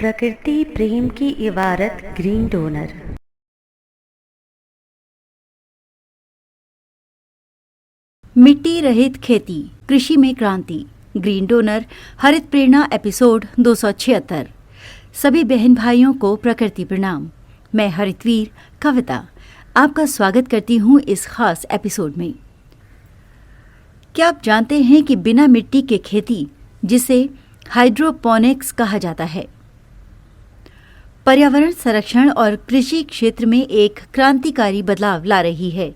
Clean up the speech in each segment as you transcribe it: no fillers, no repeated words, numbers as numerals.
प्रकृति प्रेम की इबारत ग्रीन डोनर। मिट्टी रहित खेती, कृषि में क्रांति, ग्रीन डोनर हरित प्रेरणा एपिसोड 276। सभी बहन भाइयों को प्रकृति प्रणाम। मैं हरितवीर कविता आपका स्वागत करती हूँ इस खास एपिसोड में। क्या आप जानते हैं कि बिना मिट्टी के खेती, जिसे हाइड्रोपोनिक्स कहा जाता है, पर्यावरण संरक्षण और कृषि क्षेत्र में एक क्रांतिकारी बदलाव ला रही है।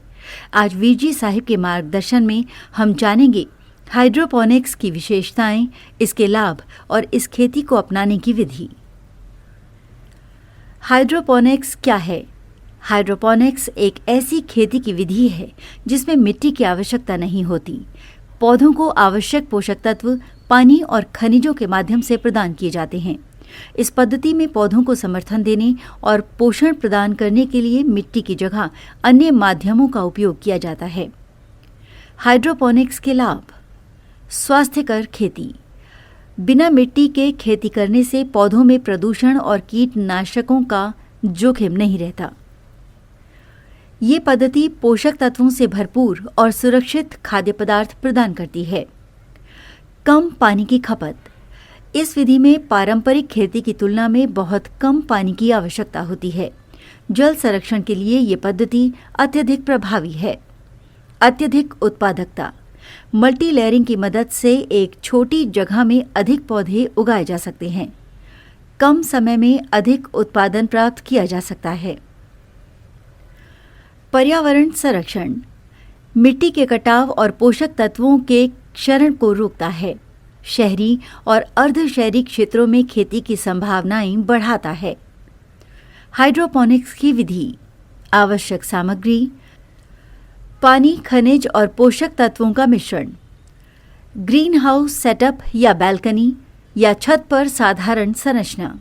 आज वीरजी साहिब के मार्गदर्शन में हम जानेंगे हाइड्रोपोनिक्स की विशेषताएं, इसके लाभ और इस खेती को अपनाने की विधि। हाइड्रोपोनिक्स क्या है? हाइड्रोपोनिक्स एक ऐसी खेती की विधि है जिसमें मिट्टी की आवश्यकता नहीं होती। पौधों को आवश्यक पोषक तत्व पानी और खनिजों के माध्यम से प्रदान किए जाते हैं। इस पद्धति में पौधों को समर्थन देने और पोषण प्रदान करने के लिए मिट्टी की जगह अन्य माध्यमों का उपयोग किया जाता है। हाइड्रोपोनिक्स के लाभ। स्वास्थ्यकर खेती। बिना मिट्टी के खेती करने से पौधों में प्रदूषण और कीटनाशकों का जोखिम नहीं रहता। ये पद्धति पोषक तत्वों से भरपूर और सुरक्षित खाद्य पदार्थ प्रदान करती है। कम पानी की खपत। इस विधि में पारंपरिक खेती की तुलना में बहुत कम पानी की आवश्यकता होती है। जल संरक्षण के लिए ये पद्धति अत्यधिक प्रभावी है। अत्यधिक उत्पादकता। मल्टी लेयरिंग की मदद से एक छोटी जगह में अधिक पौधे उगाए जा सकते हैं। कम समय में अधिक उत्पादन प्राप्त किया जा सकता है। पर्यावरण संरक्षण। मिट्टी के कटाव और पोषक तत्वों के क्षरण को रोकता है। शहरी और अर्ध-शहरी क्षेत्रों में खेती की संभावनाएं बढ़ाता है। हाइड्रोपोनिक्स की विधि। आवश्यक सामग्री: पानी, खनिज और पोषक तत्वों का मिश्रण। ग्रीन हाउस सेटअप या बैल्कनी या छत पर साधारण संरचना।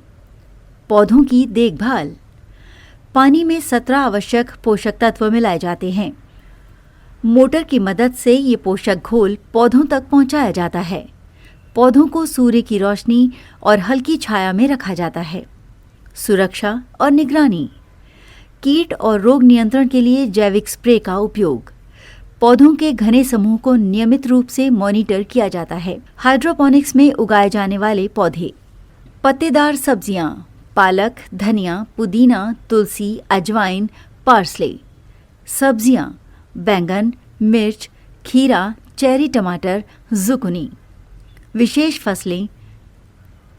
पौधों की देखभाल। पानी में 17 आवश्यक पोषक तत्व मिलाए जाते हैं। मोटर की मदद से ये पोषक घोल पौधों तक पहुंचाया जाता है। पौधों को सूर्य की रोशनी और हल्की छाया में रखा जाता है। सुरक्षा और निगरानी। कीट और रोग नियंत्रण के लिए जैविक स्प्रे का उपयोग। पौधों के घने समूह को नियमित रूप से मॉनिटर किया जाता है। हाइड्रोपोनिक्स में उगाए जाने वाले पौधे। पत्तेदार सब्जियां: पालक, धनिया, पुदीना, तुलसी, अजवाइन, पार्सले। सब्जियां: बैंगन, मिर्च, खीरा, चेरी टमाटर, जुकुनी। विशेष फसलें: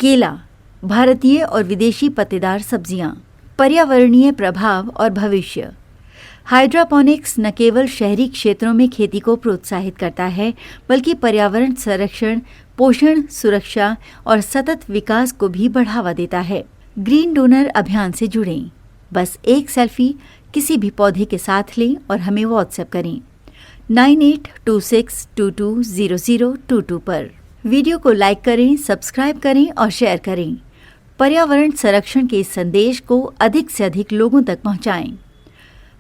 केला, भारतीय और विदेशी पत्तेदार सब्जियां। पर्यावरणीय प्रभाव और भविष्य। हाइड्रोपोनिक्स न केवल शहरी क्षेत्रों में खेती को प्रोत्साहित करता है, बल्कि पर्यावरण संरक्षण, पोषण, सुरक्षा और सतत विकास को भी बढ़ावा देता है। ग्रीन डोनर अभियान से जुड़ें। बस एक सेल्फी किसी भी पौधे के साथ लें और हमें व्हाट्सएप करें 9826220022 पर। वीडियो को लाइक करें, सब्सक्राइब करें और शेयर करें। पर्यावरण संरक्षण के इस संदेश को अधिक से अधिक लोगों तक पहुंचाएं।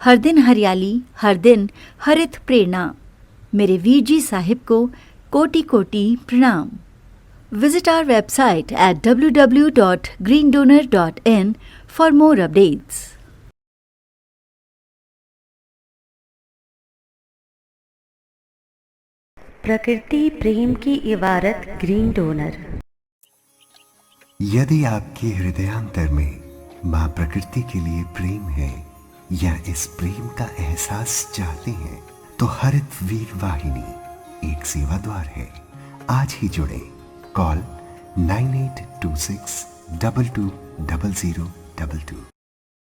हर दिन हरियाली, हर दिन हरित प्रेरणा। मेरे वीरजी साहिब को कोटि कोटि प्रणाम। Visit our website at www.greendonor.in for more updates. प्रकृति प्रेम की इबारत ग्रीन डोनर। यदि आपके हृदयांतर में मां प्रकृति के लिए प्रेम है या इस प्रेम का एहसास चाहते हैं, तो हरित वीर वाहिनी एक सेवा द्वार है। आज ही जुड़े। कॉल 9826220022।